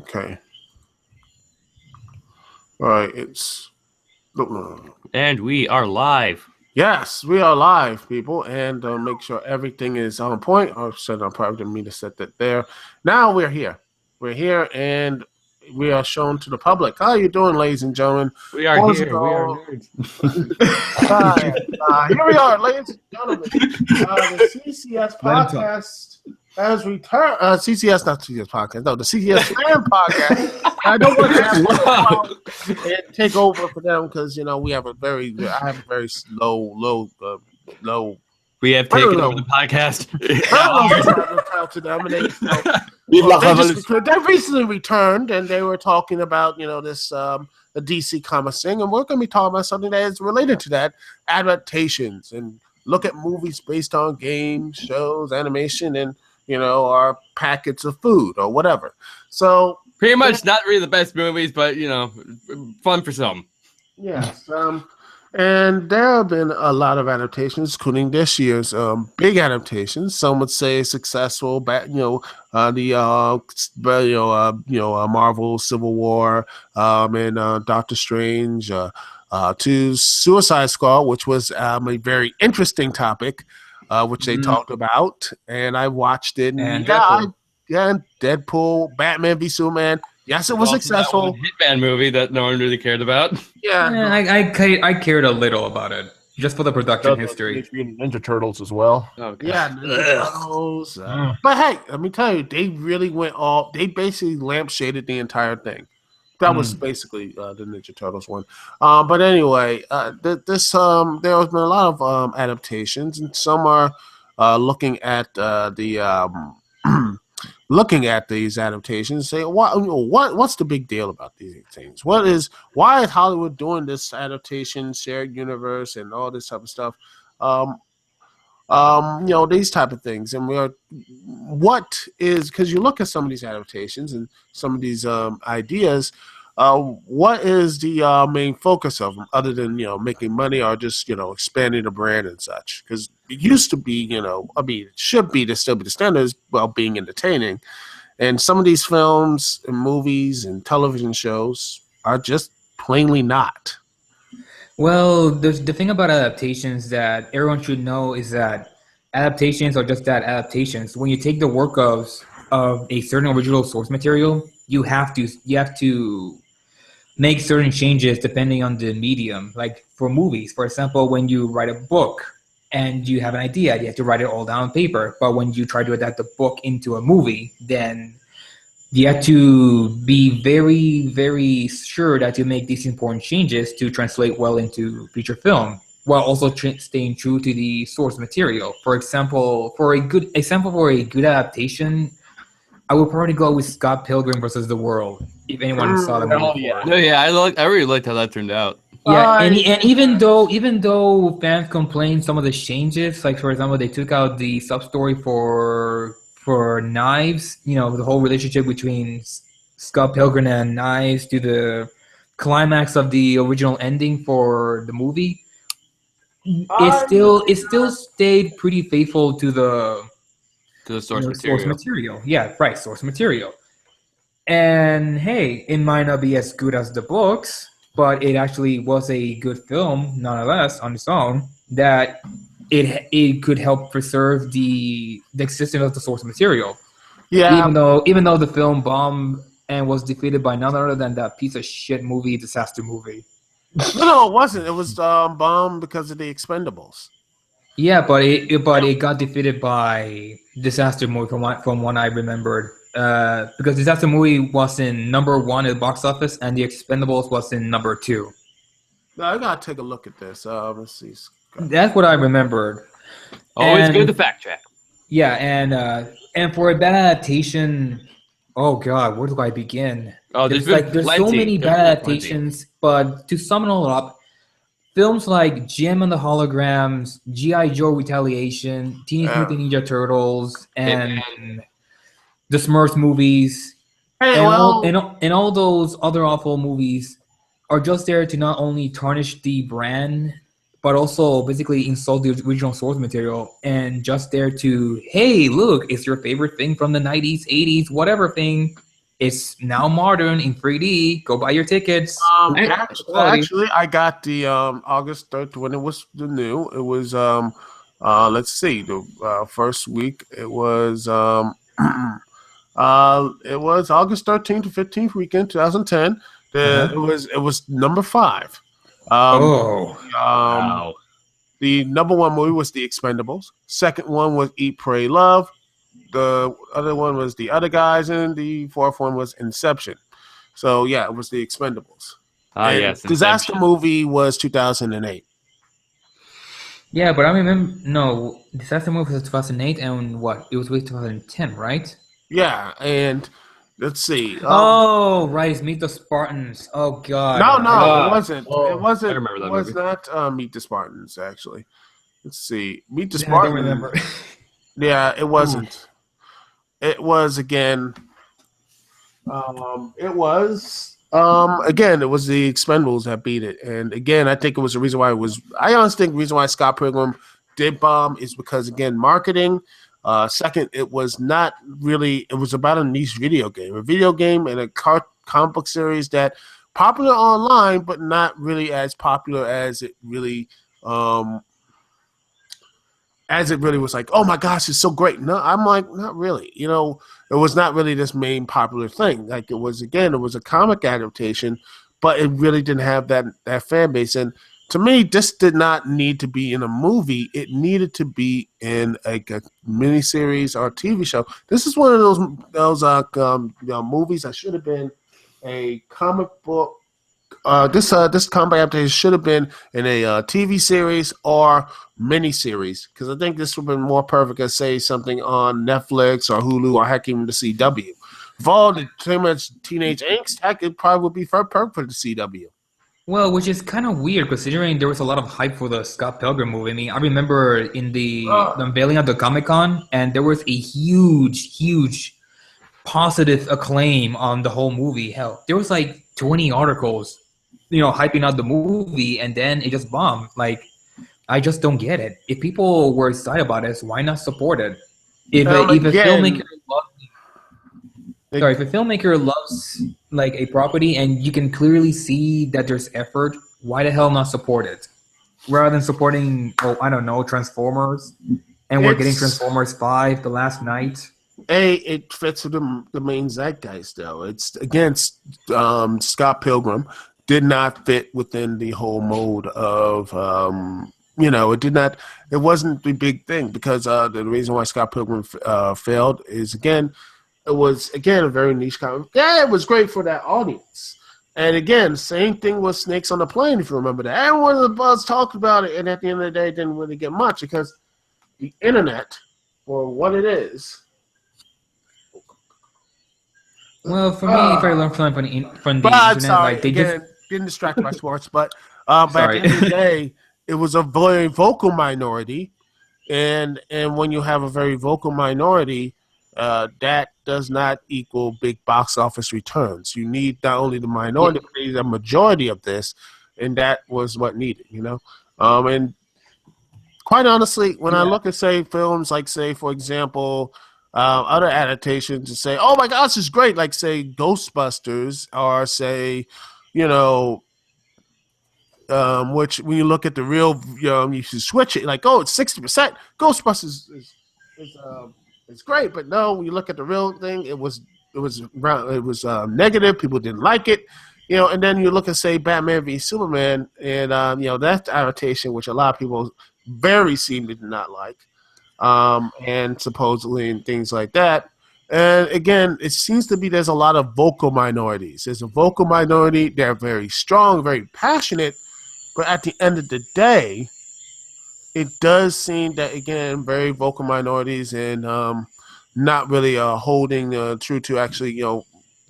Okay. All right. And we are live. Yes, we are live, people, and make sure everything is on point. I said I'm probably didn't mean to set that there. Now we're here. We're here, and we are shown to the public. How are you doing, ladies and gentlemen? We are here. We are nerds. Here we are, ladies and gentlemen. The CCS podcast has returned. CCS, not CCS podcast. No, the CCS fan podcast. I don't want to take over for them because we have I have a very low. We have taken over the podcast. To them, and they recently returned, and they were talking about this the DC comics thing, and we're going to be talking about something that is related to that, adaptations, and look at movies based on games, shows, animation, and our packets of food or whatever. So pretty much not really the best movies, but fun for some. Yes. And there have been a lot of adaptations, including this year's big adaptations. Some would say successful, Marvel Civil War, and Doctor Strange, to Suicide Squad, which was a very interesting topic, which they talked about, and I watched it. And Deadpool, Batman v Superman. Yes, it was successful. Hitman movie that no one really cared about. I cared a little about it, just for the production history. Ninja Turtles as well. Okay. Yeah, Ninja Turtles. But hey, let me tell you, they really went all. They basically lampshaded the entire thing. That was basically the Ninja Turtles one. But anyway, there has been a lot of adaptations, and some are looking at looking at these adaptations, say what's the big deal about these things? Why is Hollywood doing this adaptation, shared universe, and all this type of stuff? These type of things, and because you look at some of these adaptations and some of these ideas. What is the main focus of them, other than making money or just expanding the brand and such? Because it used to be, it should be to still be the standards while being entertaining, and some of these films and movies and television shows are just plainly not. Well, the thing about adaptations that everyone should know is that adaptations are just that, adaptations. When you take the work of a certain original source material, you have to make certain changes depending on the medium. Like for movies, for example, when you write a book and you have an idea, you have to write it all down on paper. But when you try to adapt the book into a movie, then you have to be very, very sure that you make these important changes to translate well into feature film, while also staying true to the source material. For example, for a good adaptation, I would probably go with Scott Pilgrim versus the World. If anyone saw the movie, I really liked how that turned out. Yeah, and even though fans complained some of the changes, like for example, they took out the sub story for Knives. The whole relationship between Scott Pilgrim and Knives to the climax of the original ending for the movie. It still stayed pretty faithful to the source material. Yeah, right, source material. And hey, it might not be as good as the books, but it actually was a good film, nonetheless, on its own, that it could help preserve the existence of the source material. Yeah. Even though the film bombed and was defeated by none other than that piece of shit movie, disaster movie. No, it wasn't. It was bombed because of the Expendables. Yeah, but it got defeated by disaster movie from what I remembered. Because disaster movie was in number 1 at the box office, and the Expendables was in number 2. I gotta take a look at this. Let's see. That's what I remembered. Always good to fact check. Yeah, and for a bad adaptation, oh god, where do I begin? Oh, there's so many bad adaptations, but to sum it all up, films like Jim and the Holograms, G.I. Joe Retaliation, Teenage Mutant Ninja Turtles, and the Smurfs movies, and all those other awful movies are just there to not only tarnish the brand, but also basically insult the original source material, and just there to, hey, look, it's your favorite thing from the 90s, 80s, whatever thing. It's now modern in 3D. Go buy your tickets. Watch quality. Actually, I got the August 3rd when it was the new. It was let's see, the first week it was it was August 13th to 15th weekend, 2010. Uh-huh. It was number five. Um, Oh, um, Wow. the number one movie was The Expendables. Second one was Eat, Pray, Love. The other one was The Other Guys, and the fourth one was Inception. So yeah, it was The Expendables. Ah, And yes, Disaster Inception. Movie was 2008. yeah, but I remember. No, Disaster Movie was 2008, and what? It was with 2010, right? Yeah, and let's see. Oh, right. Meet the Spartans. Oh God, No, it I wasn't. It Oh, I wasn't. remember It that was movie. not Meet the Spartans. Actually, let's see. Meet the I don't Spartans. remember. Yeah, it Ooh. wasn't. It was again. It was again. It was the Expendables that beat it, and again, I think it was the reason why it was. I honestly think the reason why Scott Pilgrim did bomb is because again, marketing. Second, it was not really. It was about a video game, and a comic book series that popular online, but not really as popular um, as it really was like, oh my gosh, it's so great. No, I'm like, not really. It was not really this main popular thing. Like it was a comic adaptation, but it really didn't have that fan base. And to me, this did not need to be in a movie. It needed to be in a miniseries or a TV show. This is one of those movies that should have been a comic book this combat adaptation should have been in a TV series or mini series because I think this would have been more perfect as say something on Netflix or Hulu or heck even the CW. With all the too much teenage angst, heck, it probably would be perfect for the CW. Well, which is kind of weird considering there was a lot of hype for the Scott Pilgrim movie. I mean, I remember in the unveiling of the Comic Con, and there was a huge positive acclaim on the whole movie. Hell, there was like 20 articles, hyping out the movie, and then it just bombed. Like, I just don't get it. If people were excited about it, why not support it? If a filmmaker Again, loves, it, sorry, if a filmmaker loves like a property and you can clearly see that there's effort, why the hell not support it? Rather than supporting, oh, I don't know, Transformers, and we're getting it's Transformers 5 the last night. it fits with the main zeitgeist though. It's against Scott Pilgrim did not fit within the whole mode of it did not it wasn't the big thing because the reason why Scott Pilgrim failed is again it was again a very niche comic. Yeah, it was great for that audience. And again, same thing with Snakes on the Plane, if you remember that. Everyone in the buzz talked about it, and at the end of the day, it didn't really get much because the internet, for what it is, Well, for me, if I uh, learn from the but internet, sorry, like they just again, getting distracted by sports. But at the sorry. end of the day, it was a very vocal minority, and when you have a very vocal minority, that does not equal big box office returns. You need not only the Yeah, minority, but you need a majority of this, and that was what needed. And quite honestly, when I yeah. look at say films like say for example other adaptations and say, oh my gosh, it's great, like say Ghostbusters or say, you know, which when you look at the real, you should switch it like, oh, it's 60%. Ghostbusters is great, but no, when you look at the real thing, it was negative. People didn't like it, and then you look at say Batman v Superman, and that adaptation, which a lot of people very seem to not like, and supposedly and things like that. And again, it seems to be there's a lot of vocal minorities. There's a vocal minority. They're very strong, very passionate, but at the end of the day, it does seem that again, very vocal minorities and not really holding true to actually,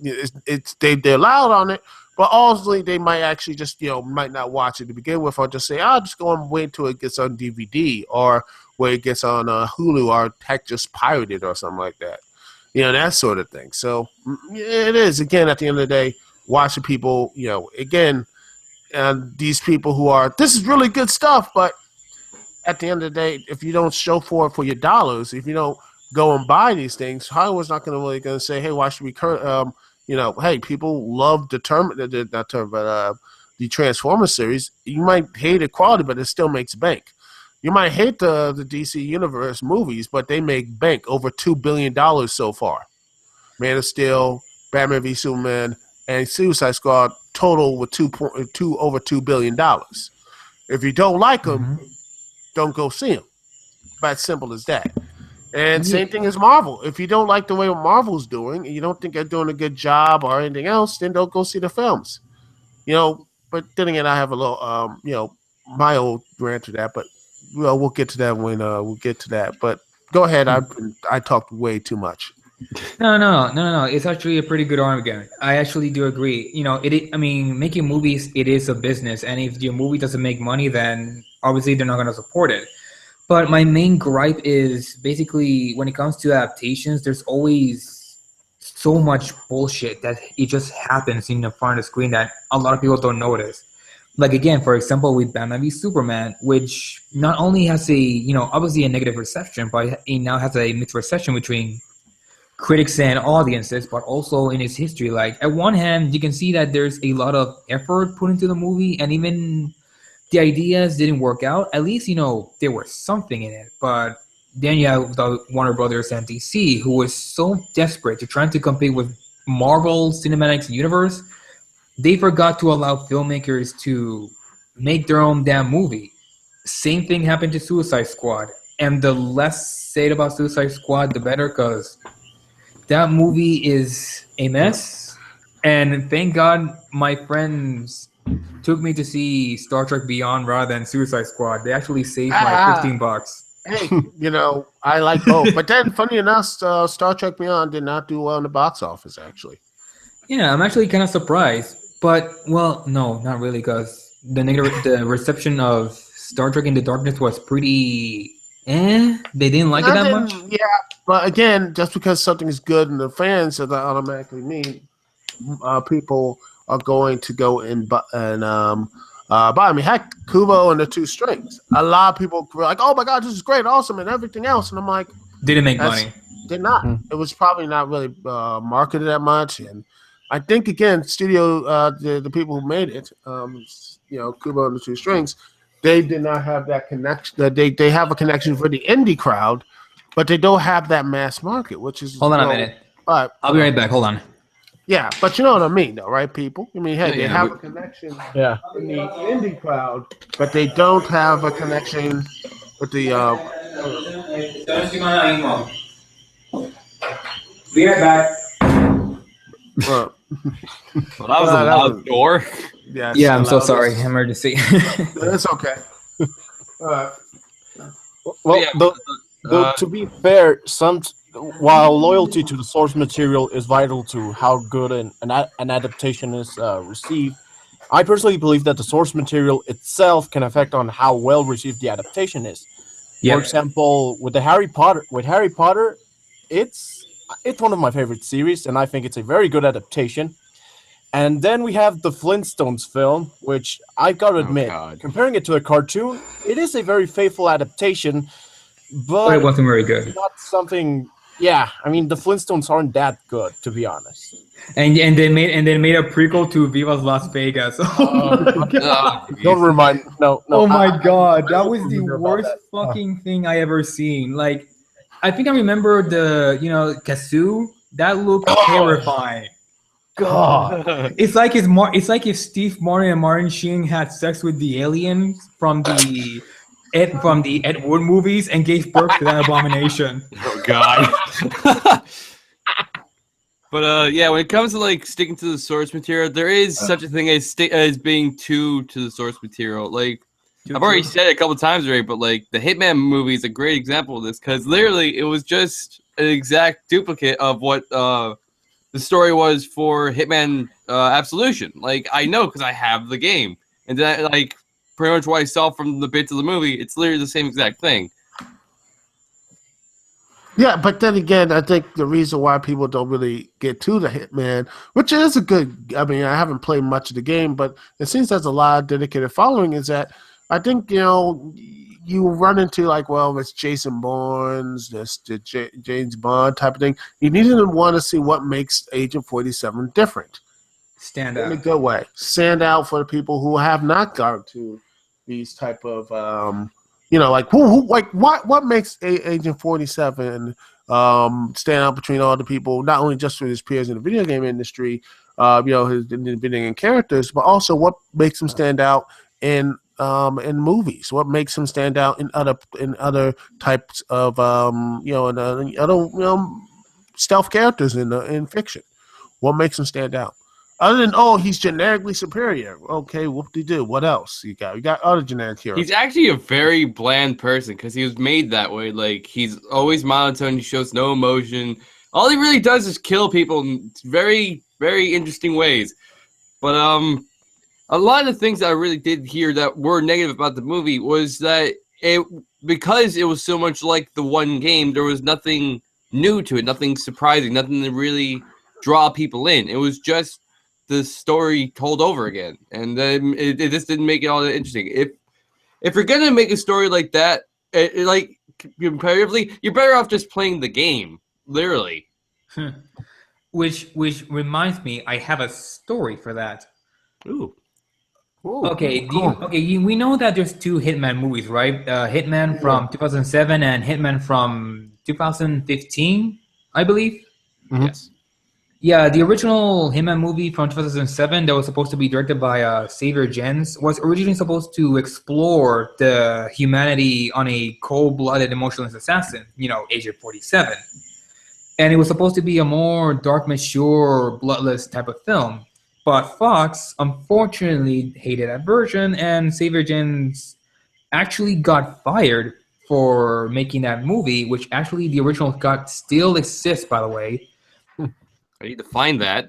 they're loud on it, but also they might actually just might not watch it to begin with, or just say I'll just go and wait until it gets on DVD or where it gets on Hulu or heck just pirated or something like that. That sort of thing. So it is again at the end of the day, watching people, again, and these people who are this is really good stuff, but at the end of the day, if you don't show for your dollars, if you don't go and buy these things, Hollywood's not going to really going to say, hey, why should we Hey, people love the Transformers series. You might hate the quality, but it still makes bank. You might hate the DC Universe movies, but they make bank over $2 billion so far. Man of Steel, Batman v Superman, and Suicide Squad total with over $2 billion. If you don't like them, Mhm. don't go see them. About as simple as that. And Yeah. same thing as Marvel. If you don't like the way Marvel's doing, and you don't think they're doing a good job or anything else, then don't go see the films. But then again, I have a little, my old rant to that. But we'll get to that when we'll get to that. But go ahead. I talked way too much. No. It's actually a pretty good argument. I actually do agree. I mean, making movies, it is a business, and if your movie doesn't make money, then obviously they're not going to support it. But my main gripe is basically when it comes to adaptations, there's always so much bullshit that it just happens in the front of the screen that a lot of people don't notice. Like again, for example, with Batman v Superman, which not only has obviously a negative reception, but it now has a mixed reception between critics and audiences, but also in its history. Like at one hand, you can see that there's a lot of effort put into the movie, and even the ideas didn't work out. At least there was something in it. But then you have the Warner Brothers and DC, who was so desperate to trying to compete with Marvel Cinematic Universe, they forgot to allow filmmakers to make their own damn movie. Same thing happened to Suicide Squad. And the less said about Suicide Squad, the better, because that movie is a mess. And thank God my friends took me to see Star Trek Beyond rather than Suicide Squad. They actually saved my Ah, $15. hey, I like both. But then, funny enough, Star Trek Beyond did not do well in the box office. Actually, Yeah, I'm actually kind of surprised. But well, no, not really, because the reception of Star Trek Into Darkness was pretty They didn't like it I that much. didn't. Yeah, but again, just because something is good in the fans, does not automatically mean people are going to go and buy. I mean, heck, Kubo and the Two Strings. A lot of people were like, "Oh my God, this is great, awesome," and everything else. And I'm like, Didn't make "That's money. did not. Hmm. It was probably not really marketed that much." And I think again, studio the people who made it, Kubo and the Two Strings, they did not have that connection. They have a connection for the indie crowd, but they don't have that mass market, which is Hold on a minute. But I'll be right back. Hold on. yeah, but you know what I mean, though, right, people? I mean, hey, Yeah, they yeah, have we- a connection Yeah. in the indie crowd, but they don't have a connection with the. Be right back. Uh, Well, that was a that loud was- door. yes, Yeah, I'm so allowed sorry. us- Emergency. It's okay. Well, Yeah, though, to be fair, while loyalty to the source material is vital to how good an adaptation is received, I personally believe that the source material itself can affect on how well received the adaptation is. For Yep. example, with Harry Potter, it's one of my favorite series, and I think it's a very good adaptation. And then we have the Flintstones film, which I've got to admit, God. comparing it to a cartoon, it is a very faithful adaptation, But it but wasn't very good. not something. Yeah, I mean the Flintstones aren't that good, to be honest. And they made a prequel to Viva's Las Vegas. Oh, Don't remind. No, no. Oh my god, I that don't was the remember about worst that. fucking thing I ever seen. Like, I think I remember the Kazoo. That looked terrifying. God. It's like it's like if Steve Martin and Martin Sheen had sex with the aliens from the Ed Wood movies and gave birth to that abomination. Oh God. But yeah, when it comes to like sticking to the source material, there is such a thing as being true to the source material. Like I've already said it a couple times already, but like the Hitman movie is a great example of this because literally it was just an exact duplicate of what the story was for Hitman Absolution. Like I know because I have the game, and then like pretty much what I saw from the bits of the movie, it's literally the same exact thing. Yeah, but then again, I think the reason why people don't really get to the Hitman, which is a good, I mean, I haven't played much of the game, but it seems there's a lot of dedicated following, is that I think, you run into like, well, it's Jason Bourne's, this the James Bond type of thing. You need to want to see what makes Agent 47 different Stand in a out. good way. Stand out for the people who have not gone to these type of like who like what makes Agent 47 stand out between all the people, not only just for his peers in the video game industry, his in the video game characters, but also what makes him stand out in movies, what makes him stand out in other types of in other stealth characters in fiction. What makes him stand out? Other than he's generically superior. Okay, whoop-de-doo. What else you got? You got other generic heroes. He's actually a very bland person because he was made that way. Like, he's always monotone. He shows no emotion. All he really does is kill people in very, very interesting ways. But a lot of the things that I really did hear that were negative about the movie was that because it was so much like the one game, there was nothing new to it, nothing surprising, nothing to really draw people in. It was just the story told over again, and then it just didn't make it all that interesting. If you're gonna make a story like that, like comparatively, you're better off just playing the game, literally. Which reminds me, I have a story for that. Ooh. Okay, cool. we know that there's two Hitman movies, right? Hitman from 2007 and Hitman from 2015, I believe. Mm-hmm. Yes. Yeah, the original Hitman movie from 2007 that was supposed to be directed by Xavier Gens was originally supposed to explore the humanity on a cold-blooded, emotionless assassin, Agent 47. And it was supposed to be a more dark, mature, bloodless type of film. But Fox, unfortunately, hated that version, and Xavier Gens actually got fired for making that movie, which actually the original cut still exists, by the way. I need to find that.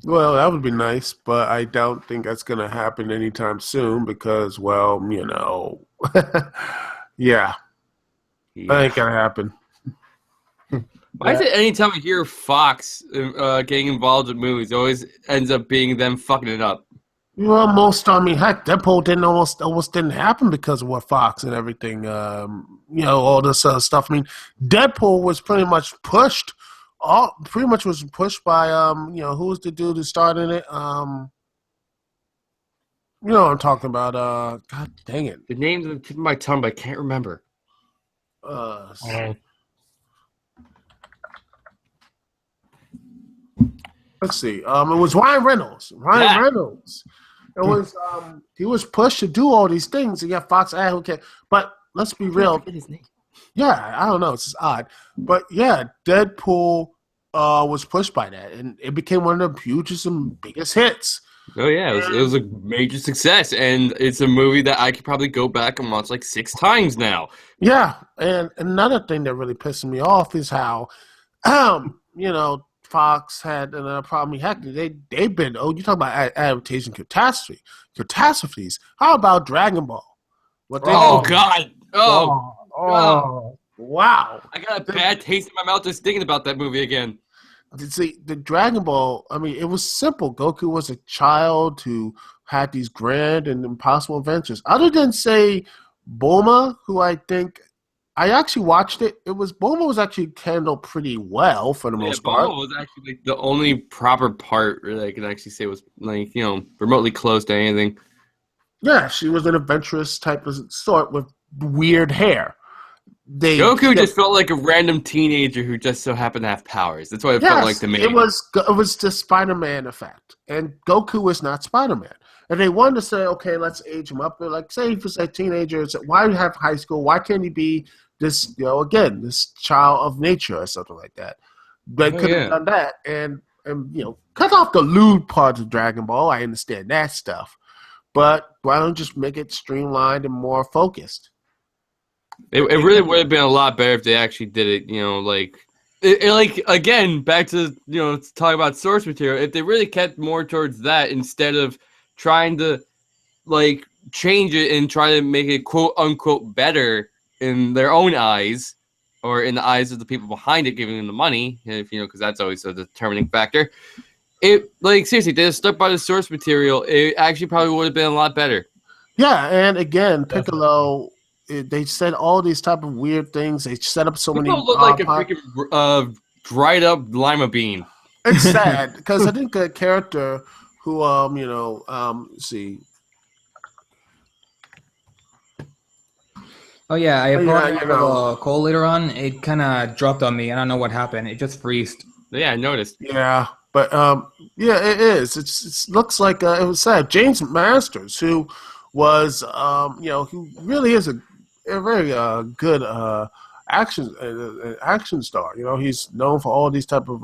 Well, that would be nice, but I don't think that's going to happen anytime soon because, well, yeah, that ain't going to happen. Why is it anytime I hear Fox getting involved in movies, it always ends up being them fucking it up? Well, heck, Deadpool almost didn't happen because of what Fox and everything, all this other stuff. I mean, Deadpool was pretty much pushed. Was pushed by who was the dude who started it? What I'm talking about. God dang it. The name's on the tip of my tongue, but I can't remember. Let's see. It was Ryan Reynolds. Reynolds. It was he was pushed to do all these things, and yet Fox, okay. But let's be real. His name. Yeah, I don't know. It's just odd. But yeah, Deadpool was pushed by that, and it became one of the hugest and biggest hits. Oh yeah, it was a major success, and it's a movie that I could probably go back and watch like 6 times now. Yeah, and another thing that really pissed me off is how, Fox had another problem. Heck, they've been you talk about adaptation catastrophes. How about Dragon Ball? God! Wow! I got a bad taste in my mouth just thinking about that movie again. See, the Dragon Ball, I mean, it was simple. Goku was a child who had these grand and impossible adventures. Other than, say, Bulma, who I think I actually watched it. Bulma was actually handled pretty well for the most part. Bulma was actually the only proper part that I can actually say was remotely close to anything. Yeah, she was an adventurous type of sort with weird hair. Goku just felt like a random teenager who just so happened to have powers. That's what it felt like to me. It was the Spider-Man effect, and Goku is not Spider-Man. And they wanted to say, okay, let's age him up. They're like, say if it's a teenager, why do you have high school? Why can't he be this, this child of nature or something like that? They could have done that and cut off the lewd parts of Dragon Ball. I understand that stuff, but why don't you just make it streamlined and more focused? It really would have been a lot better if they actually did it, again, back to, talk about source material. If they really kept more towards that instead of trying to, change it and try to make it quote unquote better in their own eyes or in the eyes of the people behind it, giving them the money, because that's always a determining factor. It, seriously, they just stuck by the source material. It actually probably would have been a lot better. Yeah, and again, Piccolo. They said all these type of weird things. They set up so many. Piccolo looked like a freaking dried up lima bean. It's sad because I think a character who let's see. Oh yeah, I Yeah, probably have a call later on. It kind of dropped on me. I don't know what happened. It just freezed. Yeah, I noticed. Yeah, but yeah, it is. It looks like it was sad. James Masters, who was who really is a very good action star. You know, he's known for all these type of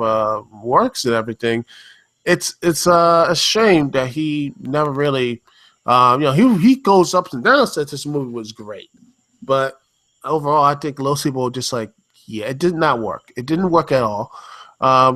works and everything. It's a shame that he never really, he goes up and down. Said this movie was great, but overall, I think most people were just like, yeah, it did not work. It didn't work at all.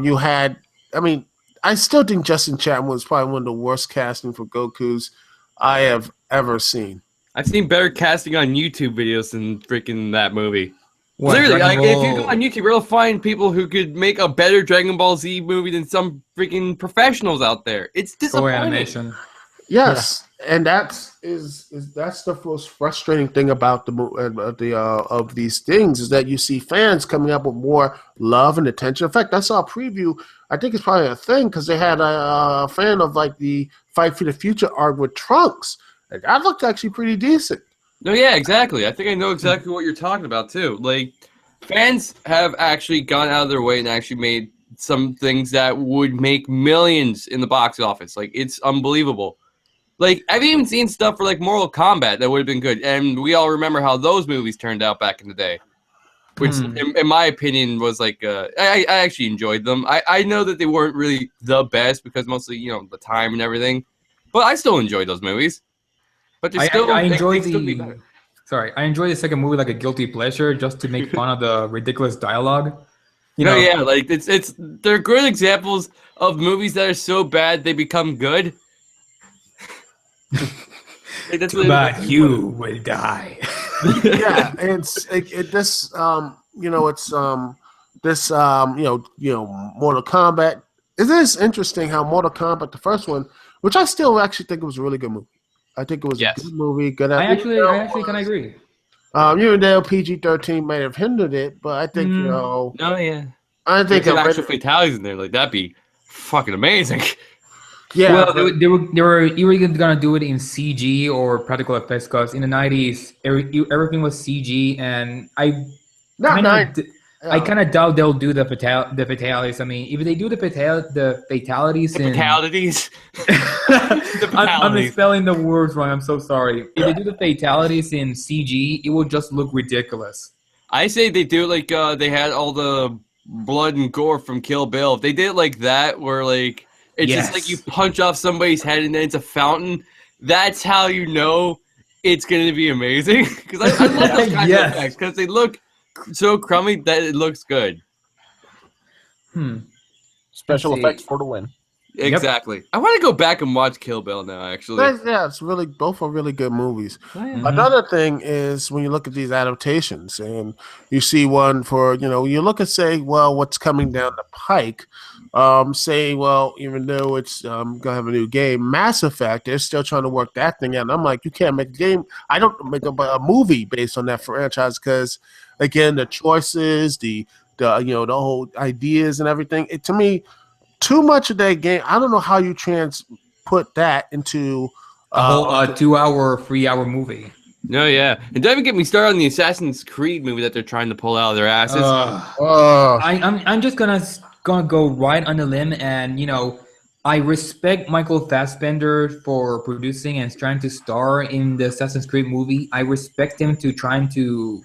You had, I mean, I still think Justin Chapman was probably one of the worst casting for Goku's I have ever seen. I've seen better casting on YouTube videos than freaking that movie. What, Literally, Dragon like, if Ball- you go on YouTube, you'll find people who could make a better Dragon Ball Z movie than some freaking professionals out there. It's Toei disappointing. Animation. Yes, and that's the most frustrating thing about of these things is that you see fans coming up with more love and attention. In fact, I saw a preview. I think it's probably a thing because they had a fan of like the Fight for the Future art with Trunks. Like, that looked actually pretty decent. No, yeah, exactly. I think I know exactly what you're talking about too. Like, fans have actually gone out of their way and actually made some things that would make millions in the box office. Like, it's unbelievable. Like, I've even seen stuff for like Mortal Kombat that would have been good, and we all remember how those movies turned out back in the day. Which, in my opinion, was like I actually enjoyed them. I know that they weren't really the best because mostly the time and everything, but I still enjoyed those movies. But they still I enjoy they still be better. I enjoy the second movie like a guilty pleasure just to make fun of the ridiculous dialogue. Yeah, like they're good examples of movies that are so bad they become good. Like, that's Too bad you will die. Yeah, it's this Mortal Kombat. It is interesting how Mortal Kombat, the first one, which I still actually think it was a really good movie. I think it was a good movie. Good. I actually kind of agree. Even though PG-13 may have hindered it, but I think Oh yeah. I think there's actual fatalities in there. Like, that'd be fucking amazing. Yeah, Well, they were either gonna do it in CG or practical effects because in the 90s everything was CG, and I kind of doubt they'll do the fatalities. I mean, if they do the fatalities, Fatalities. I'm misspelling the words wrong. I'm so sorry. If they do the fatalities in CG, it will just look ridiculous. I say they do it like they had all the blood and gore from Kill Bill. If they did it like that, where like it's just like you punch off somebody's head and then it's a fountain, that's how you know it's going to be amazing. Because I love those kinds of effects because they look so crummy that it looks good. Special effects for the win. Exactly. Yep. I want to go back and watch Kill Bill now, actually. Yeah, it's really both are really good movies. Oh, yeah. Another thing is when you look at these adaptations and you see one for, you look and say, well, what's coming down the pike? Say, well, even though it's going to have a new game, Mass Effect, they're still trying to work that thing out. And I'm like, you can't make a game. I don't make a movie based on that franchise because, again, the choices, the whole ideas and everything. To me, too much of that game. I don't know how you put that into a whole 2-hour, 3-hour movie. No, yeah, and don't even get me started on the Assassin's Creed movie that they're trying to pull out of their asses. I'm just gonna go right on the limb, and I respect Michael Fassbender for producing and trying to star in the Assassin's Creed movie. I respect him to trying to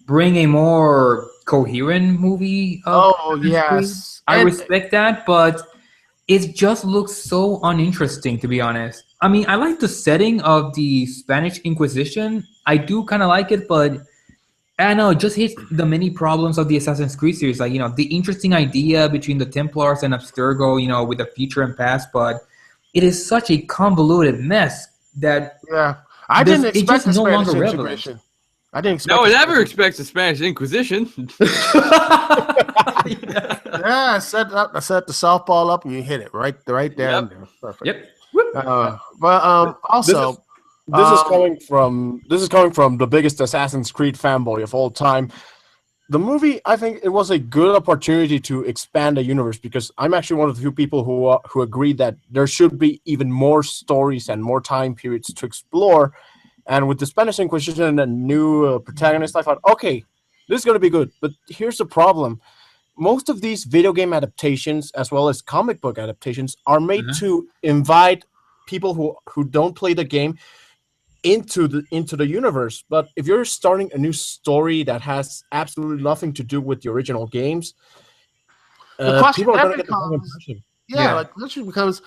bring a more coherent movie. Yes. I respect that, but it just looks so uninteresting, to be honest. I mean, I like the setting of the Spanish Inquisition. I do kind of like it, but I don't know, it just hits the many problems of the Assassin's Creed series. Like, the interesting idea between the Templars and Abstergo, with the future and past, but it is such a convoluted mess that I didn't expect it's just the no Spanish longer Inquisition. relevant. I didn't expect. No one ever expects the Spanish Inquisition. I set the softball up and you hit it right down there. Perfect. Yep. But also, This is coming from the biggest Assassin's Creed fanboy of all time. The movie, I think it was a good opportunity to expand the universe because I'm actually one of the few people who agree that there should be even more stories and more time periods to explore. And with the Spanish Inquisition and a new protagonist, I thought, okay, this is going to be good. But here's the problem. Most of these video game adaptations, as well as comic book adaptations, are made to invite people who don't play the game into the universe. But if you're starting a new story that has absolutely nothing to do with the original games, The question people are then going to get the wrong becomes, impression. yeah, like the question becomes,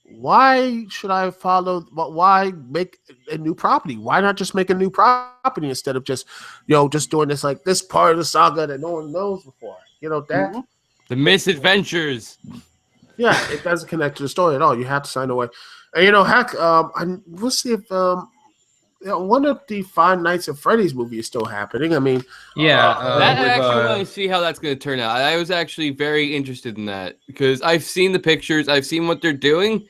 why should I follow? Why make a new property? Why not just make a new property instead of just, just doing this like this part of the saga that no one knows before? That. The misadventures. Yeah, it doesn't connect to the story at all. You have to sign away. And heck, we'll see if one of the Five Nights at Freddy's movie is still happening. I mean, I with, actually want to see how that's going to turn out. I was actually very interested in that because I've seen the pictures, I've seen what they're doing,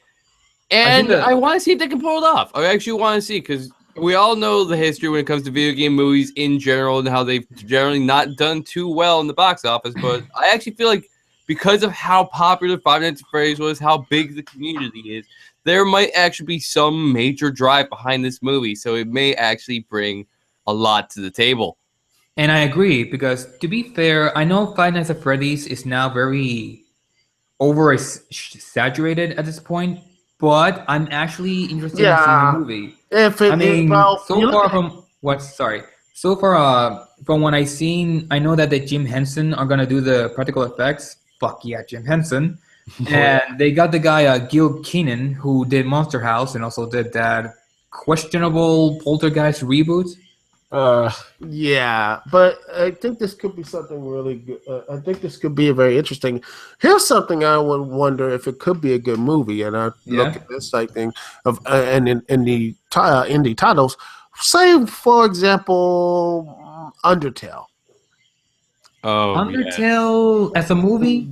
and I want to see if they can pull it off. I actually want to see because we all know the history when it comes to video game movies in general and how they've generally not done too well in the box office. But I actually feel like because of how popular Five Nights at Freddy's was, how big the community is, there might actually be some major drive behind this movie. So it may actually bring a lot to the table. And I agree because, to be fair, I know Five Nights at Freddy's is now very saturated at this point, but I'm actually interested in seeing the movie. I mean, so far from what I've seen, I know that the Jim Henson are gonna do the practical effects. Fuck yeah, Jim Henson. And they got the guy Gil Keenan who did Monster House and also did that questionable Poltergeist reboot. Yeah, but I think this could be something really good. I think this could be very interesting. Here's something I would wonder if it could be a good movie, and I look at this like thing of and in the indie titles. Say, for example, Undertale. Oh, Undertale as a movie?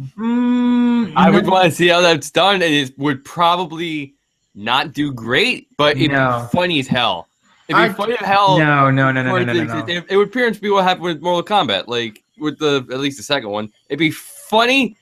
I would want to see how that's done, and it would probably not do great, but it'd be funny as hell. It'd be funny as hell. No. It would appear to be what happened with Mortal Kombat, like with at least the second one. It'd be funny,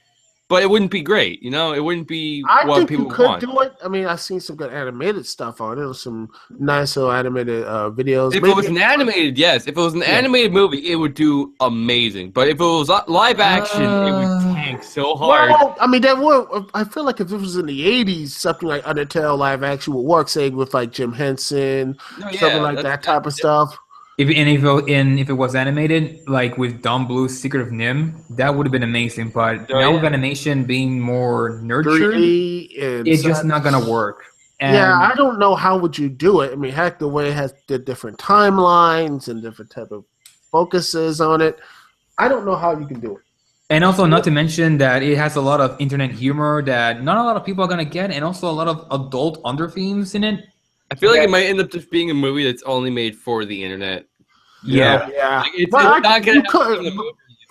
but it wouldn't be great. It wouldn't be what people want. I think you could do it. I mean, I've seen some good animated stuff on it. There was some nice little animated videos. If it was an animated, yes. If it was an animated movie, it would do amazing. But if it was live action, it would tank so hard. Well, I mean, I feel like if it was in the 80s, something like Undertale live action would work, say, with like Jim Henson, something like that type of stuff. If it was animated, like with Don Bluth's Secret of Nim, that would have been amazing. But now with animation being more nurtured, it's just not gonna work. And I don't know how would you do it. I mean, heck, the way it has the different timelines and different type of focuses on it, I don't know how you can do it. And also, not to mention that it has a lot of internet humor that not a lot of people are gonna get, and also a lot of adult under themes in it. I feel like it might end up just being a movie that's only made for the internet. Yeah. Like it's not gonna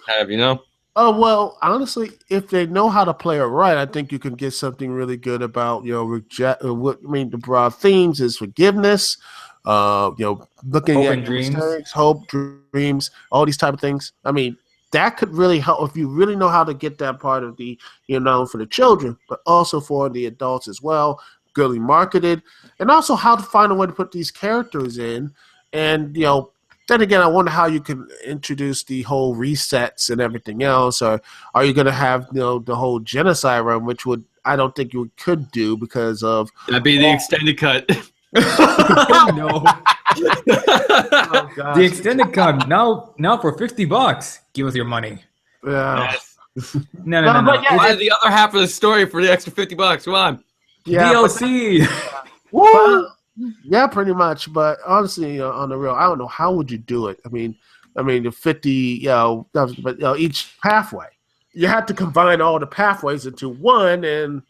have Oh, well, honestly, if they know how to play it right, I think you can get something really good about, the broad themes is forgiveness, looking hope at and dreams. Mistakes, hope, dreams, all these type of things. I mean, that could really help if you really know how to get that part of the, for the children, but also for the adults as well, goodly marketed, and also how to find a way to put these characters in. And, then again, I wonder how you can introduce the whole resets and everything else. Or are you going to have, the whole genocide run, which I don't think you could do because of. That'd be the extended cut. No. Oh, the extended cut now for $50. Give us your money. Yeah. Yes. No. Buy the other half of the story for the extra $50. Come on. Yeah, DLC. Woo! Yeah, pretty much. But honestly, on the real, I don't know how would you do it. I mean, the 50, but each pathway, you have to combine all the pathways into one, and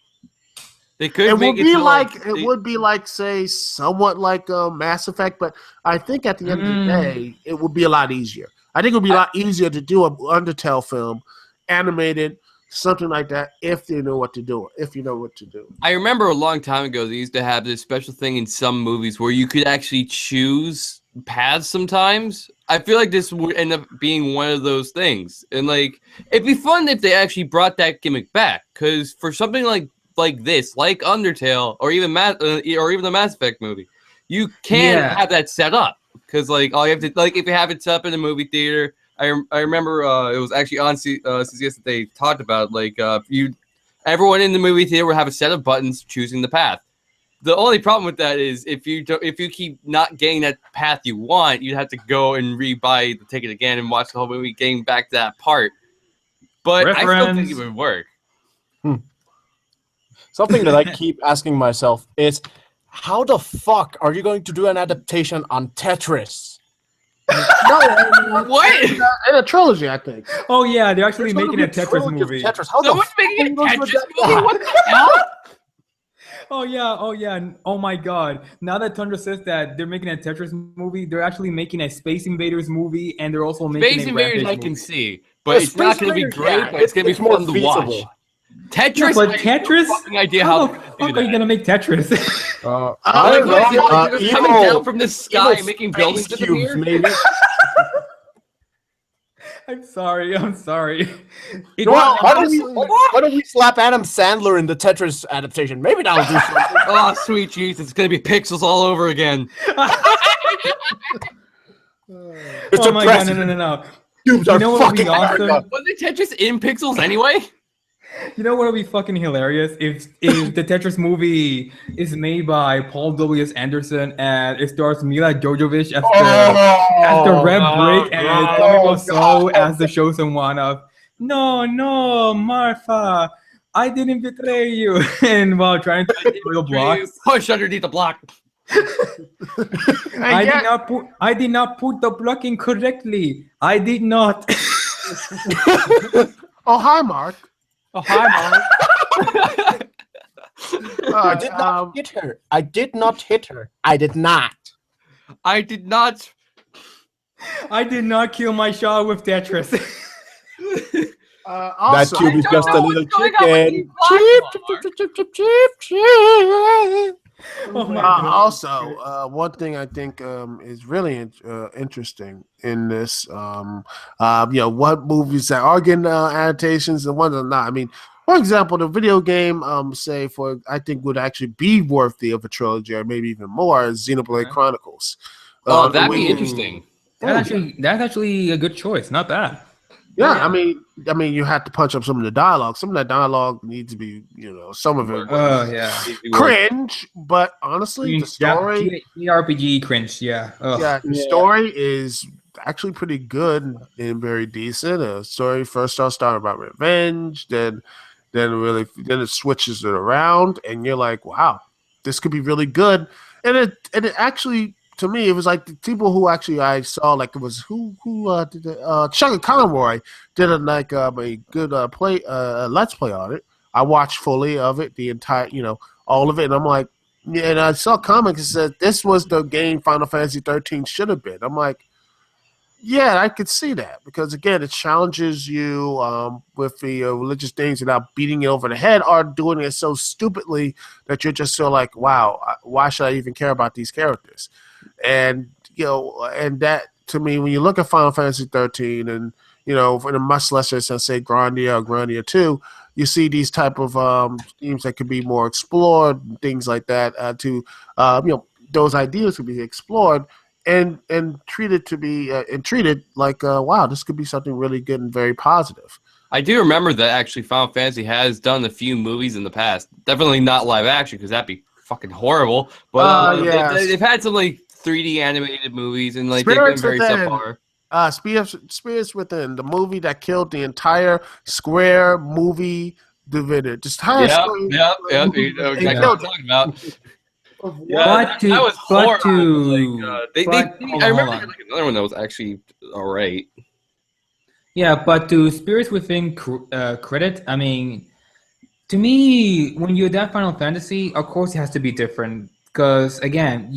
they could. It would be like, say, somewhat like Mass Effect. But I think at the end of the day, it would be a lot easier. I think it would be a lot easier to do an Undertale film, animated, something like that if they know what to do. If you know what to do. I remember a long time ago they used to have this special thing in some movies where you could actually choose paths sometimes. I feel like this would end up being one of those things. And like it'd be fun if they actually brought that gimmick back, cuz for something like this, like Undertale or even the Mass Effect movie, you can't have that set up cuz like all you have to like if you have it set up in a movie theater. I remember it was actually on CCS that they talked about like everyone in the movie theater would have a set of buttons choosing the path. The only problem with that is if you keep not getting that path you want, you'd have to go and re-buy the ticket again and watch the whole movie getting back to that part. But I still think it would work. Something that I keep asking myself is, how the fuck are you going to do an adaptation on Tetris? No, what? In a trilogy, I think. Oh yeah, they're actually making a Tetris movie. Tetris. How Someone's making a Tetris movie? What the hell? Oh yeah. Oh my god. Now that Tundra says that they're making a Tetris movie, they're actually making a Space Invaders movie, and they're also making Space a Invaders Rampage I can movie. see, but it's not going to be great. But it's going to be more fun to watch. feasible. Tetris, Yeah, but I have Tetris? no fucking idea How how the they're fuck gonna are do you that. gonna make Tetris? I don't Like, know. what, is it coming down from the sky, making buildings space disappear? cubes, maybe. I'm sorry. Why don't we slap Adam Sandler in the Tetris adaptation? Maybe that'll do something. Oh, sweet Jesus, it's going to be pixels all over again. Oh my god, no. Cubes You are know what would be fucking awesome? America. Was it Tetris in pixels anyway? You know what would be fucking hilarious if the Tetris movie is made by Paul W.S. Anderson and it stars Mila Jovovich as the Red Brick and Tommy Wiseau as the chosen one of No, Martha, I didn't betray you, and while trying to hit real blocks. Push underneath the block. I did not put the blocking correctly. I did not. Oh, hi, Mark. Oh, hi, Mom. I did not hit her. I did not hit her. I did not. I did not. I did not kill my shot with Tetris. That Also, cube is just a little chicken. Cheep. Oh my god. also, one thing I think is really interesting in this, what movies that are getting adaptations and ones that are not. I mean, for example, the video game, I think would actually be worthy of a trilogy or maybe even more, is Xenoblade Chronicles. Oh, that'd be interesting. That's actually a good choice. Not bad. Yeah, I mean, you have to punch up some of the dialogue. Some of that dialogue needs to be, some of it Oh yeah. cringe. But honestly, the story, RPG cringe. Yeah. Ugh. the story is actually pretty good and very decent. The story first started about revenge, then it switches it around, and you're like, wow, this could be really good. And it actually. To me, it was like the people who actually I saw, like it was who did it? Chuck Conroy did a good let's play on it. I watched fully of it, the entire, all of it, and I'm like, yeah, and I saw comments that said this was the game Final Fantasy 13 should have been. I'm like, yeah, I could see that because again, it challenges you with the religious things without beating you over the head or doing it so stupidly that you're just so like, wow, why should I even care about these characters? And and that to me, when you look at Final Fantasy 13, and in a much lesser sense, say Grandia or Grandia 2, you see these type of themes that could be more explored, things like that. Those ideas could be explored and treated like, wow, this could be something really good and very positive. I do remember that actually Final Fantasy has done a few movies in the past. Definitely not live action because that'd be fucking horrible. But they've had some like 3D animated movies and like they've been very subpar. Spirits Within, the movie that killed the entire Square movie division. Just entire Square. Yep. You know exactly what I'm talking about. That was horrible. I remember like another one that was actually all right. Yeah, but to Spirits Within credit, I mean, to me, when you adapt Final Fantasy, of course it has to be different. Because again,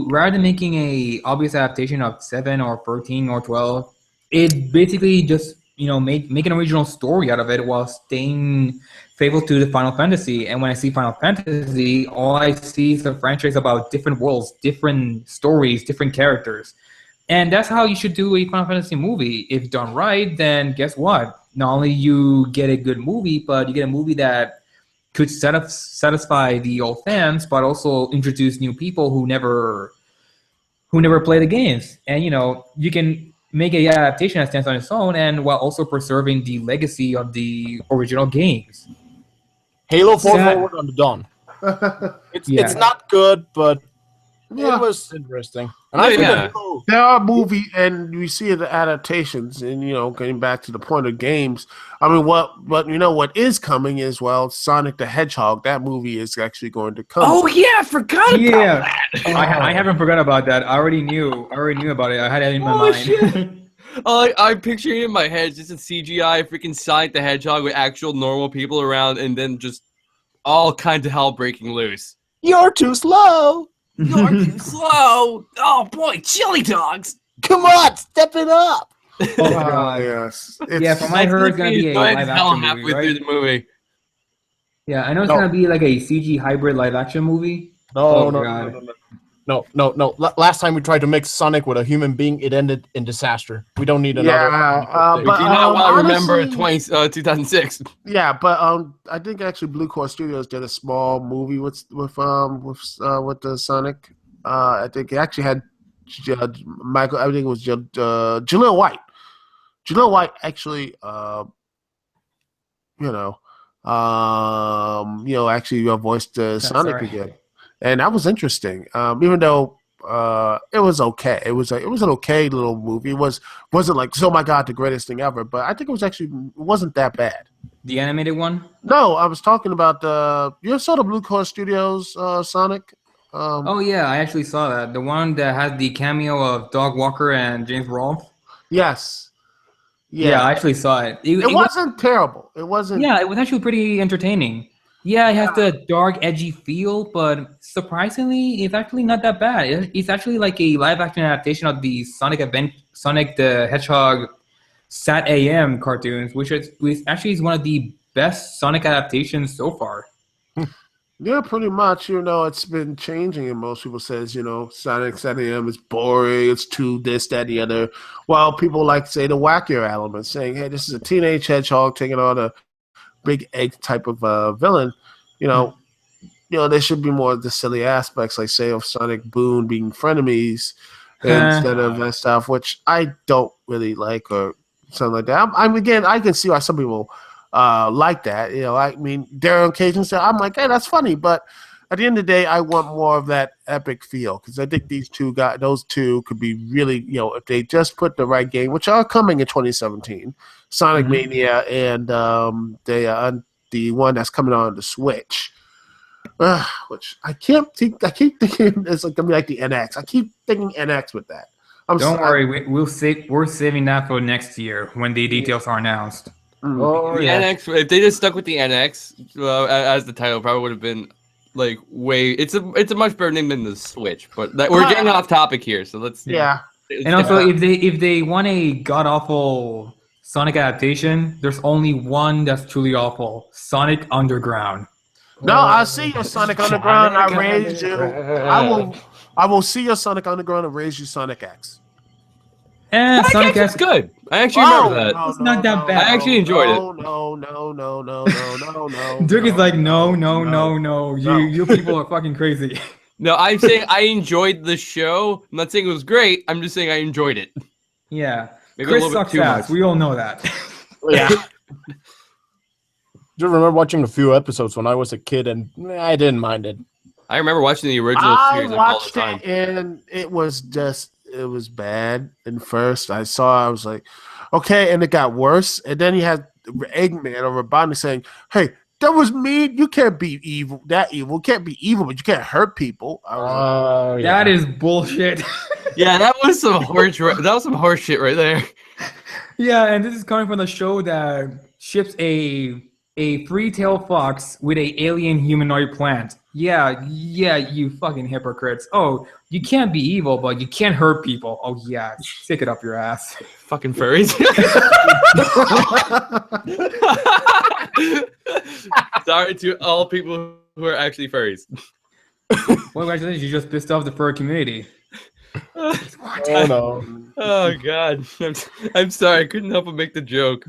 rather than making a obvious adaptation of 7 or 13 or 12, it basically just make an original story out of it while staying faithful to the Final Fantasy. And when I see Final Fantasy, all I see is a franchise about different worlds, different stories, different characters. And that's how you should do a Final Fantasy movie. If done right, then guess what? Not only you get a good movie, but you get a movie that could satisfy the old fans, but also introduce new people who never play the games. And you can make a adaptation that stands on its own, and while also preserving the legacy of the original games. Halo 4 Forward on the Dawn. It's not good, but it was interesting. And I think there are movie, and we see the adaptations, and getting back to the point of games. I mean, what is coming is Sonic the Hedgehog. That movie is actually going to come. Oh yeah, I forgot about that. I haven't forgot about that. I already knew about it. I had it in my mind. Shit. I'm picturing it in my head just a CGI freaking Sonic the Hedgehog with actual normal people around, and then just all kinds of hell breaking loose. You're too slow. You're too slow. Oh boy, chili dogs. Come on, step it up. Yes. From what I heard, it's gonna be a live action movie, right? Through the movie. Yeah, I know it's gonna be like a CG hybrid live action movie. No. Last time we tried to mix Sonic with a human being, it ended in disaster. We don't need another. But do you not want to remember 2006? Yeah, but I think actually Blue Core Studios did a small movie with the Sonic. I think it actually had Michael. I think it was Jaleel White. Jaleel White actually, actually voiced Sonic again. And that was interesting, even though it was okay. It was an okay little movie. It wasn't like, oh my god, the greatest thing ever. But I think it wasn't that bad. The animated one? No, I was talking about you saw the Blue Core Studios Sonic. Oh yeah, I actually saw that. The one that had the cameo of Dog Walker and James Rolfe. Yes. Yeah, I actually saw it. It wasn't terrible. It wasn't. Yeah, it was actually pretty entertaining. Yeah, it has the dark, edgy feel, but surprisingly, it's actually not that bad. It's actually like a live-action adaptation of the Sonic the Hedgehog Sat AM cartoons, which actually is one of the best Sonic adaptations so far. Yeah, pretty much. It's been changing, and most people says, Sonic Sat AM is boring. It's too this, that, the other. While people like to say the wackier elements, saying, "Hey, this is a teenage hedgehog taking on a big egg type of villain." There should be more of the silly aspects, like say of Sonic Boone being frenemies instead of that stuff, which I don't really like or something like that. I can see why some people like that. I mean, there are occasions that I'm like, hey, that's funny, but at the end of the day, I want more of that epic feel, because I think those two could be really, if they just put the right game, which are coming in 2017, Sonic Mania and the one that's coming on the Switch, which I keep thinking it's like gonna be like the NX. I keep thinking NX with that. Don't worry, we're saving that for next year when the details are announced. NX. If they just stuck with the NX as the title, probably would have been like way. It's a much better name than the Switch. But we're getting off topic here, so let's. Yeah. And also, if they want a god awful Sonic adaptation, there's only one that's truly awful: Sonic Underground. No, I see your Sonic Underground. I raised you. I will see your Sonic Underground and raise you Sonic X. Sonic X is good. I actually remember that. It's not that bad. I actually enjoyed it. No. Dirk is like, no. You people are fucking crazy. No, I'm saying I enjoyed the show. I'm not saying it was great. I'm just saying I enjoyed it. Yeah. Maybe Chris a little sucks bit too ass. much. We all know that. Yeah. Just remember watching a few episodes when I was a kid, and I didn't mind it. I remember watching the original series all the watched time. it, and it was bad. And first I was like, okay, and it got worse. And then you had Eggman or Robotnik saying, hey, that was me. You can't be evil. That evil. You can't be evil, but you can't hurt people. That is bullshit. Yeah, that was some horse shit right there. Yeah, and this is coming from the show that ships a a three-tailed fox with a alien humanoid plant. Yeah, you fucking hypocrites. Oh, you can't be evil, but you can't hurt people. Oh yeah, stick it up your ass. Fucking furries. Sorry to all people who are actually furries. Well, congratulations, you just pissed off the furry community. Oh no. Oh god, I'm sorry. I couldn't help but make the joke.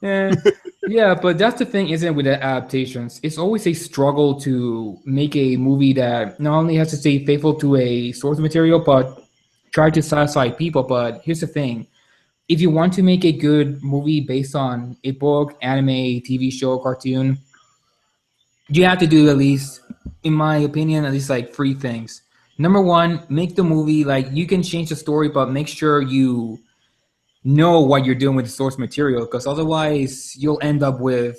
Yeah, but that's the thing, isn't it, with the adaptations? It's always a struggle to make a movie that not only has to stay faithful to a source material, but try to satisfy people. But here's the thing. If you want to make a good movie based on a book, anime, TV show, cartoon, you have to do at least, in my opinion, at least like three things. Number one, make the movie like you can change the story, but make sure you know what you're doing with the source material, because otherwise you'll end up with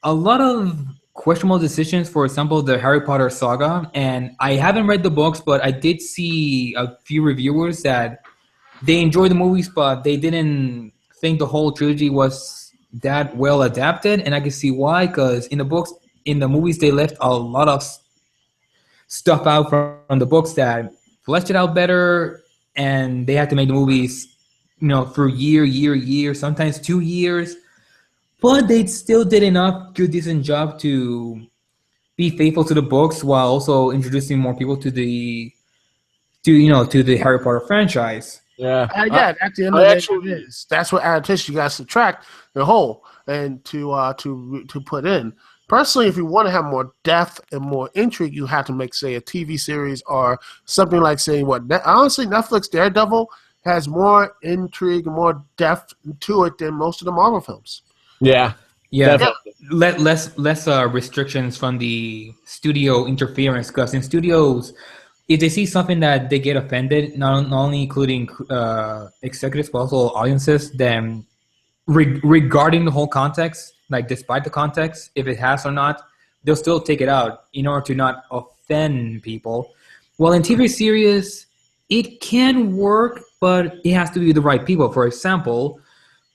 a lot of questionable decisions. For example, the Harry Potter saga, and I haven't read the books, but I did see a few reviewers that they enjoyed the movies, but they didn't think the whole trilogy was that well adapted, and I can see why, because in the movies, they left a lot of stuff out from the books that fleshed it out better, and they had to make the movies, through year, sometimes 2 years, but they still did enough good, decent job to be faithful to the books while also introducing more people to the Harry Potter franchise. Yeah. Yeah, at the end of the day, it is. That's what adaptation you got to subtract the whole and to put in. Personally, if you want to have more depth and more intrigue, you have to make, say, a TV series or something like, say, honestly, Netflix Daredevil has more intrigue and more depth to it than most of the Marvel films. Yeah. Definitely. Less restrictions from the studio interference, because in studios, if they see something that they get offended, not only including executives, but also audiences, then regarding the whole context, like despite the context, if it has or not, they'll still take it out in order to not offend people. Well, in TV series, it can work, but it has to be the right people. For example,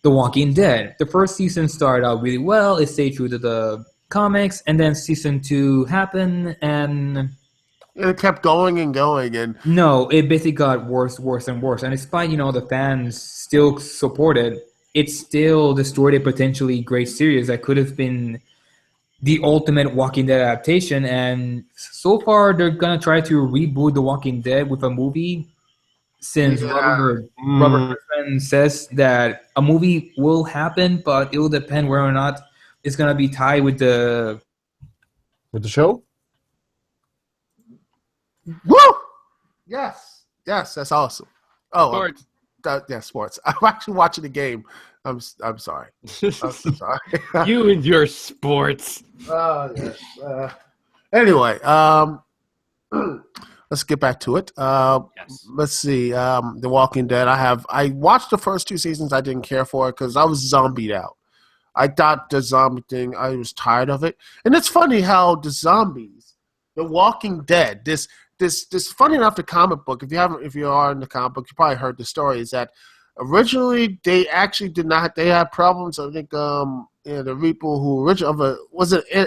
The Walking Dead. The first season started out really well. It stayed true to the comics, and then season 2 happened, and it kept going and going, and no, it basically got worse and worse. And despite the fans still supported, it still destroyed a potentially great series that could have been the ultimate Walking Dead adaptation. And so far, they're gonna try to reboot The Walking Dead with a movie, since Robert Kirkman says that a movie will happen, but it will depend whether or not it's gonna be tied with the show. Woo! Yes, that's awesome. Oh, Sports. Yeah, sports. I'm actually watching the game. I'm sorry. I'm sorry. You and your sports. Yes. Anyway, let's get back to it. Yes. Let's see. The Walking Dead. I watched the first 2 seasons. I didn't care for it because I was zombied out. I thought the zombie thing, I was tired of it. And it's funny how the zombies, The Walking Dead, this funny enough, the comic book, if you are in the comic book, you probably heard the story, is that originally they actually did not, they had problems. I think the people who originally,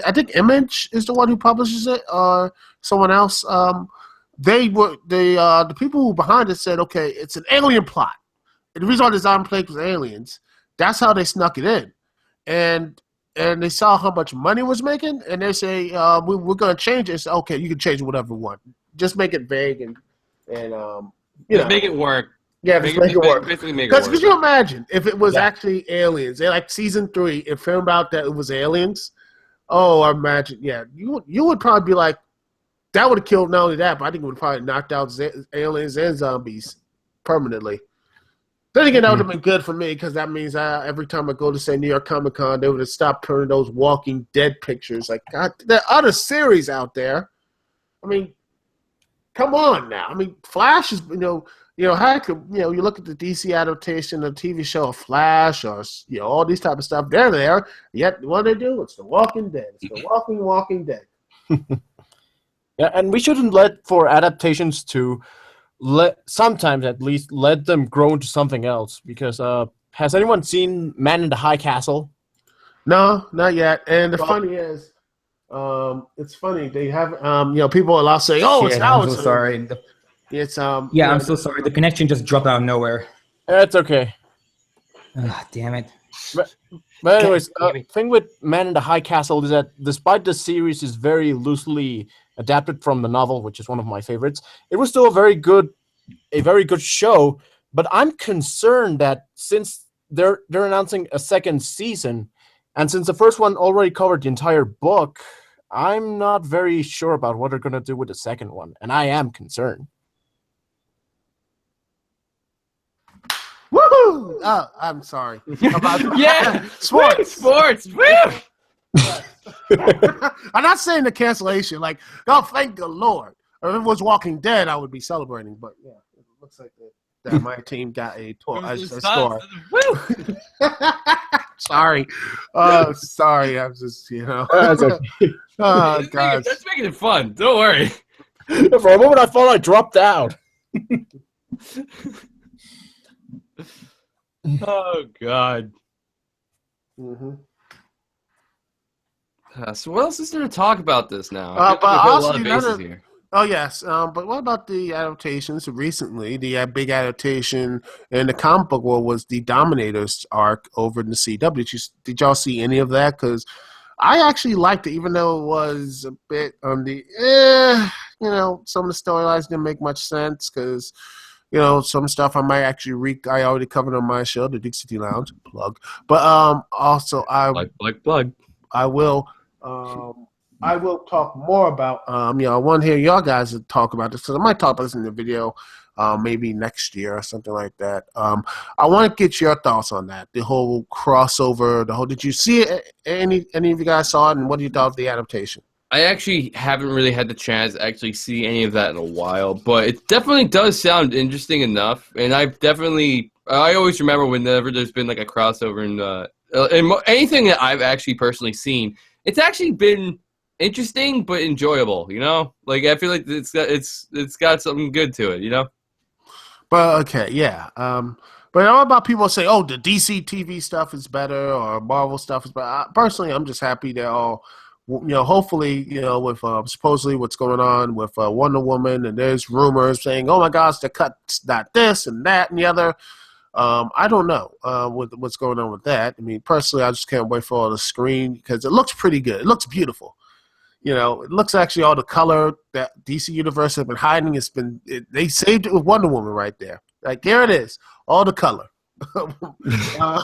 I think Image is the one who publishes it, or someone else. The people who behind it said, okay, it's an alien plot. And the reason why the zombie plague was aliens, that's how they snuck it in. And they saw how much money it was making, and they say, we're going to change it. So, okay, you can change it whatever you want. Just make it vague and make it work. Yeah, just make it work. Basically make it work. Could you imagine if it was actually aliens? They like season 3, it filmed out that it was aliens. Oh, I imagine. Yeah, you would probably be like, that would have killed not only that, but I think it would have probably knocked out aliens and zombies permanently. Then again, that would have been good for me because that means every time I go to, say, New York Comic Con, they would have stopped turning those Walking Dead pictures. Like, God, there are other series out there. I mean, come on now. I mean, Flash is, heck, you look at the DC adaptation of the TV show Flash, or all these type of stuff. They're there. Yet what do they do? It's The Walking Dead. It's The Walking Dead. Yeah, and we shouldn't for adaptations to sometimes at least let them grow into something else. Because has anyone seen Man in the High Castle? No, not yet. And the Well, funny is, it's funny they have people are allowed to say, "Oh, it's Shit, I'm now so it's sorry. it's Yeah, I'm so sorry. The connection just dropped out of nowhere. it's okay. Ah, damn it. But, but God anyways, damn it. thing with Man in the High Castle is that despite the series is very loosely adapted from the novel, which is one of my favorites, it was still a very good show. But I'm concerned that since they're announcing a second season, and since the first one already covered the entire book, I'm not very sure about what they're gonna do with the second one, and I am concerned. woohoo! I'm sorry about Yeah, sports. sports. Woo! I'm not saying the cancellation. Like, oh, thank the Lord. Or if it was Walking Dead, I would be celebrating. But yeah, it looks like that my team got a score. Woo! Sorry, sorry. I'm just That's okay. Oh That's God. making it fun. Don't worry. For a moment, I thought I dropped out. Oh God. Mm-hmm. So what else is there to talk about this now? But I feel like we hit a lot also of bases another. here. Oh yes, but what about the adaptations recently? The big adaptation in the comic book world was the Dominators arc over in the CW. Did y'all see any of that? Because I actually liked it, even though it was a bit on the, some of the storylines didn't make much sense because, some stuff I might actually I already covered on my show, the Dick City Lounge plug. But also Plug. I will I will talk more about I want to hear y'all guys to talk about this because I might talk about this in the video maybe next year or something like that. I want to get your thoughts on that. The whole crossover, did you see it? Any of you guys saw it, and what do you thought of the adaptation? I actually haven't really had the chance to actually see any of that in a while, but it definitely does sound interesting enough. And I always remember whenever there's been like a crossover in anything that I've actually personally seen, it's actually been interesting but enjoyable. Like I feel like it's got something good to it. But okay, yeah. But all about people say, "Oh, the DC TV stuff is better," or Marvel stuff is better. Personally, I'm just happy they're all, hopefully, with supposedly what's going on with Wonder Woman, and there's rumors saying, "Oh my gosh, they cut not this and that and the other." I don't know with what's going on with that. I mean, personally, I just can't wait for all the screen because it looks pretty good. It looks beautiful. It looks actually all the color that DC Universe has been hiding. They saved it with Wonder Woman right there. Like, here it is, all the color. All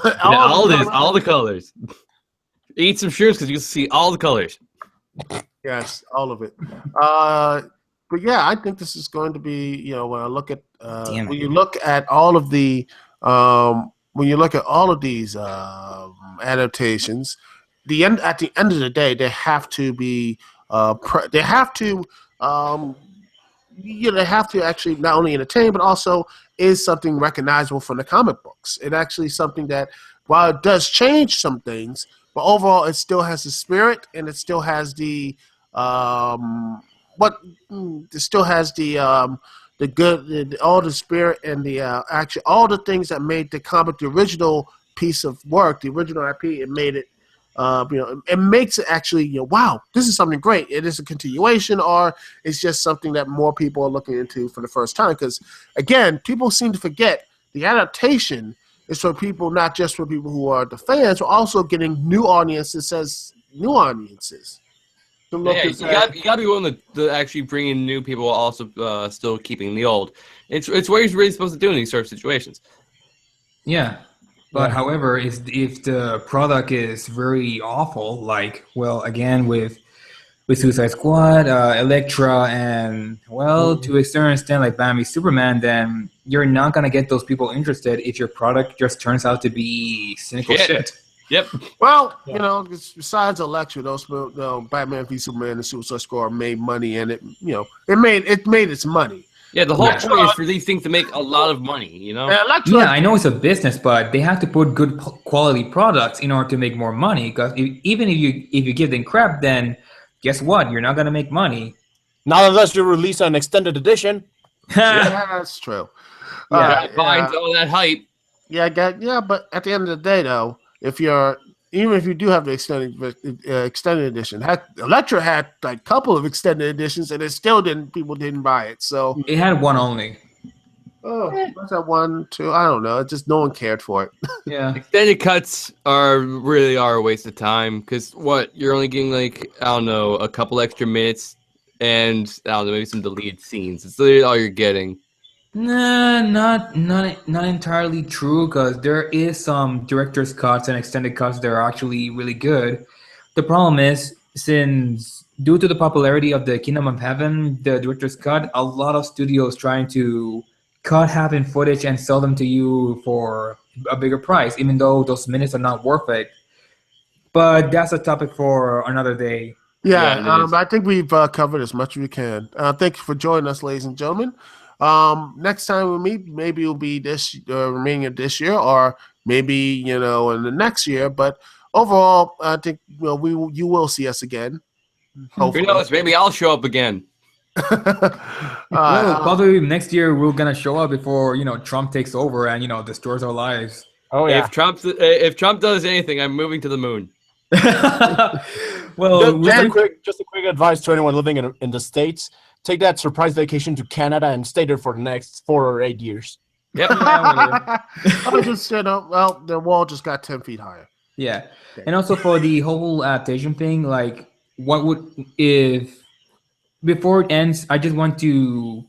the colors. Eat some shrooms because you can see all the colors. Yes, all of it. But yeah, I think this is going to be, when I look at when you look at all of the these adaptations, at the end of the day, they have to be they have to they have to actually not only entertain but also is something recognizable from the comic books. It actually is something that, while it does change some things, but overall it still has the spirit and it still has the it still has the good, all the spirit and the actually all the things that made the comic the original piece of work, the original IP. It made it, it makes it actually, wow, this is something great. It is a continuation, or it's just something that more people are looking into for the first time. Because again, people seem to forget the adaptation is for people, not just for people who are the fans, but also getting new audiences to look Yeah, and you say, gotta be willing to actually bring in new people while also still keeping the old. It's what you're really supposed to do in these sort of situations. Yeah. But however, if the product is very awful, like, well, again with Suicide Squad, Elektra, and to a certain extent like Batman v Superman, then you're not gonna get those people interested if your product just turns out to be cynical shit. Yep. well, besides Elektra, those Batman v Superman and Suicide Squad made money, and it made its money. Yeah, the whole point is for these things to make a lot of money, Elektra, Yeah, I know it's a business, but they have to put good quality products in order to make more money. Because even if you give them crap, then guess what? You're not gonna make money. Not unless you release an extended edition. yeah, that's true. Yeah. Behind all that hype. But at the end of the day, though, if you're even if you do have the extended edition, Electra had like a couple of extended editions, and it still didn't. People didn't buy it. So, It had one only. what's that 1, 2? I don't know. It's just no one cared for it. Yeah. Extended cuts really are a waste of time because you're only getting like I don't know a couple extra minutes and I don't know maybe some deleted scenes. It's literally all you're getting. Nah, not entirely true because there is some director's cuts and extended cuts that are actually really good. The problem is since due to the popularity of the Kingdom of Heaven, the director's cut, a lot of studios trying to cut half in footage and sell them to you for a bigger price, even though those minutes are not worth it. But that's a topic for another day. Yeah, Yeah, it is. I think we've covered as much as we can. Thank you for joining us, ladies and gentlemen. Next time we meet, maybe it'll be this remaining of this year, or maybe in the next year. But overall, I think you will see us again. Who Hopefully, knows? Maybe I'll show up again. Well, probably next year we're gonna show up before Trump takes over and destroys our lives. Oh yeah. If Trump does anything, I'm moving to the moon. Well, Just a quick advice to anyone living in the States: take that surprise vacation to Canada and stay there for the next 4 or 8 years. Yep. I just said, well, the wall just got 10 feet higher. Yeah, and also for the whole adaptation thing, like, what would if before it ends? I just want to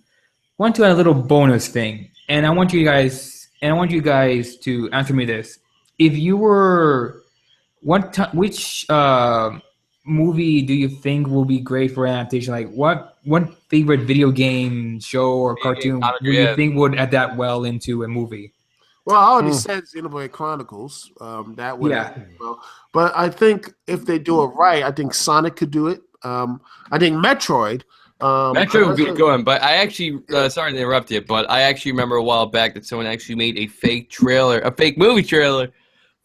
add a little bonus thing, and I want you guys to answer me this: if you were which movie do you think will be great for adaptation? Like, what favorite video game, show, or cartoon do you think would adapt well into a movie? Well, I already said Xenoblade Chronicles. That would, well, but I think if they do it right, I think Sonic could do it. I think Metroid. Metroid would be a good one, but I actually, sorry to interrupt you, but I actually remember a while back that someone actually made a fake movie trailer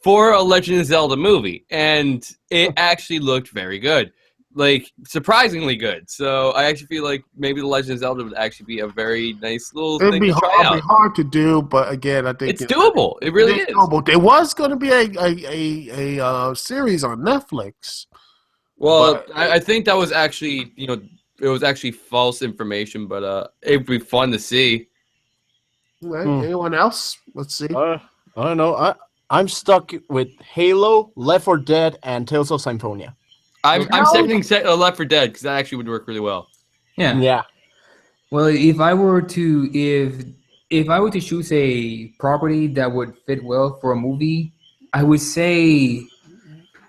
for a Legend of Zelda movie, and it actually looked very good, like surprisingly good. So I actually feel like maybe the Legend of Zelda would actually be a very nice little thing to try out. It'd be hard to do, but again, I think it's doable. It really is. Doable. There was going to be a series on Netflix. Well, I think that was actually it was actually false information, but it'd be fun to see. Anyone else? Let's see. I don't know. I'm stuck with Halo, Left 4 Dead, and Tales of Symphonia. I'm seconding Left 4 Dead because that actually would work really well. Yeah. Well, if I were to choose a property that would fit well for a movie, I would say,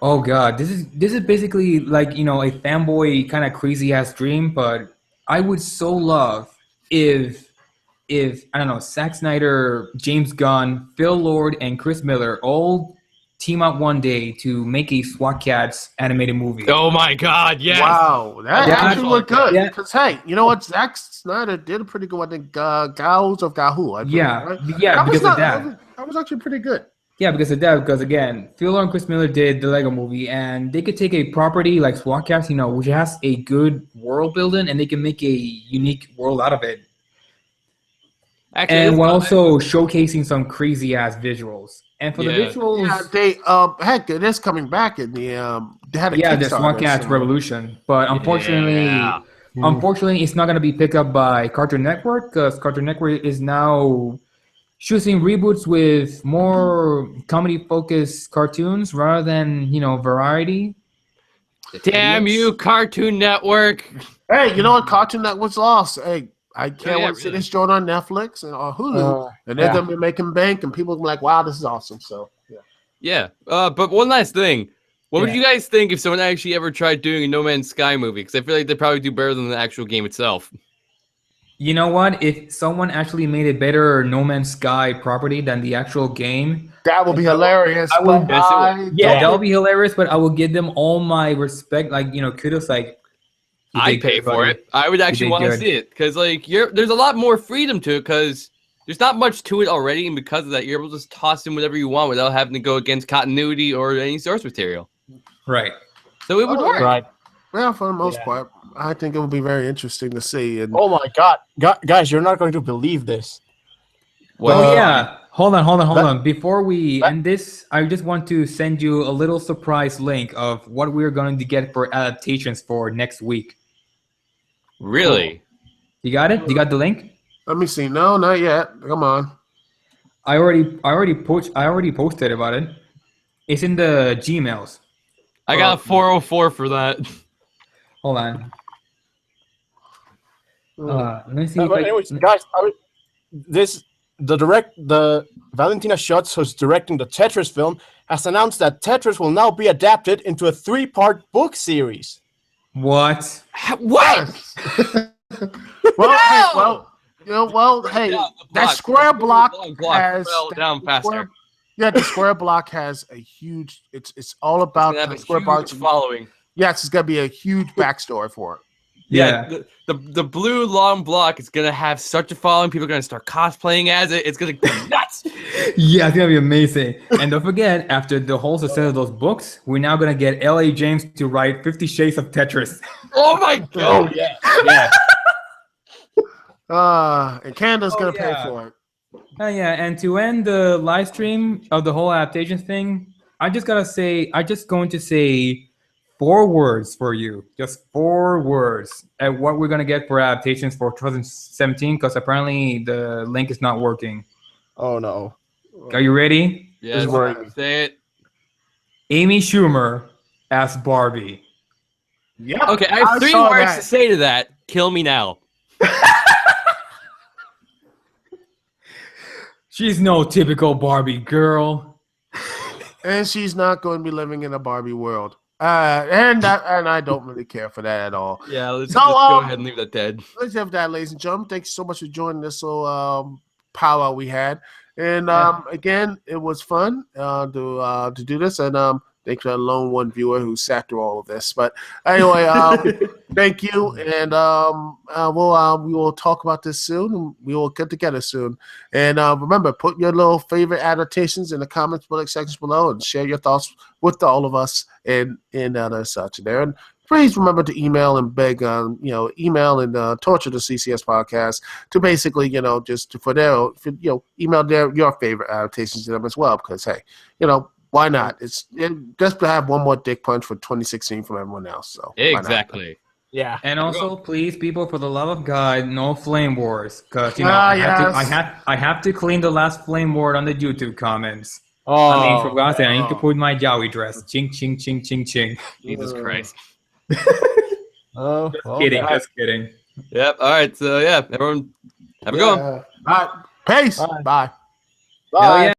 oh god, this is basically like a fanboy kind of crazy ass dream, but I would so love if I don't know, Zack Snyder, James Gunn, Phil Lord, and Chris Miller all team up one day to make a SWAT Cats animated movie. Oh my god, yes! Wow, that actually looked good. Because hey, you know what? Zack Snyder did a pretty good one. I think Gals of Gahoo. Because of that. That was actually pretty good. Yeah, because of that. Because again, Phil Lord and Chris Miller did the Lego movie, and they could take a property like SWAT Cats, which has a good world building, and they can make a unique world out of it. Actually, and we're also showcasing some crazy ass visuals. And for the visuals, they it is coming back in the they had a the SWAT Cats Revolution, but unfortunately, it's not going to be picked up by Cartoon Network because Cartoon Network is now choosing reboots with more comedy focused cartoons rather than variety. Damn you, Cartoon Network! Hey, you know what? Cartoon Network's lost. Hey. I can't wait to see this joint on Netflix and on Hulu, and they're gonna be making bank, and people will be like, "Wow, this is awesome!" So, but one last thing, what would you guys think if someone actually ever tried doing a No Man's Sky movie? Because I feel like they probably do better than the actual game itself. You know what? If someone actually made a better No Man's Sky property than the actual game, that would be hilarious. that would be hilarious. But I will give them all my respect, like kudos, like. I'd pay for it. I would actually want to see it because, there's a lot more freedom to it because there's not much to it already, and because of that, you're able to just toss in whatever you want without having to go against continuity or any source material. Right. So it would work. Right. Well, for the most part, I think it would be very interesting to see. And oh my god, guys, you're not going to believe this. Well, Hold on. Before we end this, I just want to send you a little surprise link of what we're going to get for adaptations for next week. Really? You got it? You got the link? Let me see. No, not yet. Come on. I already posted about it. It's in the Gmails. I got a 404 for that. Hold on. Let me see. But anyways, guys, the Valentina Schutz, who's directing the Tetris film, has announced that Tetris will now be adapted into a 3-part book series. What? What? Well, hey, hey, Yeah, that square block has fell down faster. the square block has a huge. It's all about It's gonna have the a square block huge following. Yes, it's gonna be a huge backstory for it. Yeah, the blue long block is gonna have such a following. People are gonna start cosplaying as it. It's gonna go nuts. Yeah, it's gonna be amazing. And don't forget, after the whole success of those books, we're now gonna get L.A. James to write 50 Shades of Tetris. Oh my god! Yeah. And Canada's gonna pay yeah. for it. Yeah, and to end the live stream of the whole adaptation thing, I'm just going to say 4 words for you. Just 4 words at what we're going to get for adaptations for 2017, because apparently the link is not working. Oh no. Are you ready? Yes, say it. Amy Schumer as Barbie. Yeah. Okay, I have 3 words to say to that. Kill me now. She's no typical Barbie girl. And she's not going to be living in a Barbie world. And I don't really care for that at all. Yeah, let's go ahead and leave that dead. Let's have that, ladies and gentlemen. Thank you so much for joining this little powwow we had. And again, it was fun to do this. And thank you to the lone one viewer who sat through all of this. But anyway, thank you. And we will talk about this soon. And we will get together soon. And remember, put your little favorite adaptations in the comments sections below and share your thoughts with all of us and such there. And please remember to email and beg, email and torture the CCS podcast to basically, just email your favorite adaptations to them as well. Because, hey, why not? It's just to have one more dick punch for 2016 from everyone else. So exactly. Yeah. And also, please, people, for the love of God, no flame wars, because I have to clean the last flame war on the YouTube comments. Oh, I mean, for God's sake, I need to put my Yowie dress. Ching, ching, ching, ching, ching. Jesus Christ. Just kidding. Yep. All right. So yeah, everyone, have a good one. All right. Peace. Bye. Bye. Bye. Hell yeah.